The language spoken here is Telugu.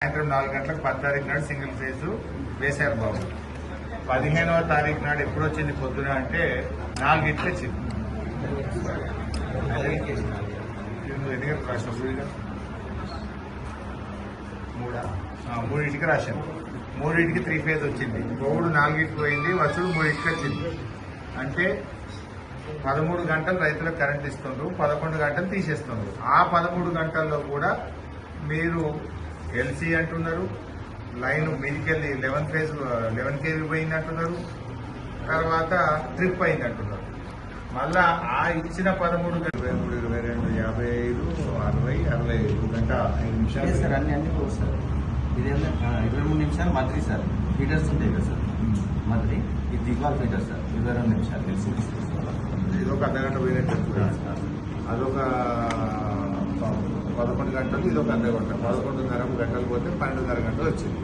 సాయంత్రం 4 గంటలకు 10 తారీఖు నాడు సింగిల్ ఫేజ్ వేశారు బాబు. 15వ తారీఖు నాడు ఎప్పుడు వచ్చింది పొద్దున అంటే 4 గంటలకు వచ్చింది. ఎందుకంటే రాష్ట్రం 3 రాశాను. 3 3 ఫేజ్ వచ్చింది. పోవుడు 4 పోయింది, వసూలు 3 వచ్చింది. అంటే 13 గంటలు రైతులకు కరెంట్ ఇస్తుండ్రు, 11 గంటలు తీసేస్తుండ్రు. ఆ 13 గంటల్లో కూడా మీరు ఎల్సీ అంటున్నారు, లైన్ మీదికెళ్ళి 11 కేవీ పోయింది అంటున్నారు, తర్వాత ట్రిప్ అయింది అంటున్నారు. మళ్ళా ఆ ఇచ్చిన 13 గంటలు 23, 22, 55, 60, 65 గంట 5 నిమిషాలు సార్. అన్ని సార్ ఇదేంటే 23 నిమిషాలు మద్రి సార్. ఫీటర్స్ ఉంటాయి కదా సార్, మద్రి ఇది దిగ్వాల్ ఫీటర్ సార్. 22 నిమిషాలు తెలిసి ఇదొక అర్ధగంట పోయినట్టు అదొక 11 గంటలు, ఇదొక అర్ధగంట. 11:30 గంటలు పోతే 12:30 గంటలు వచ్చింది.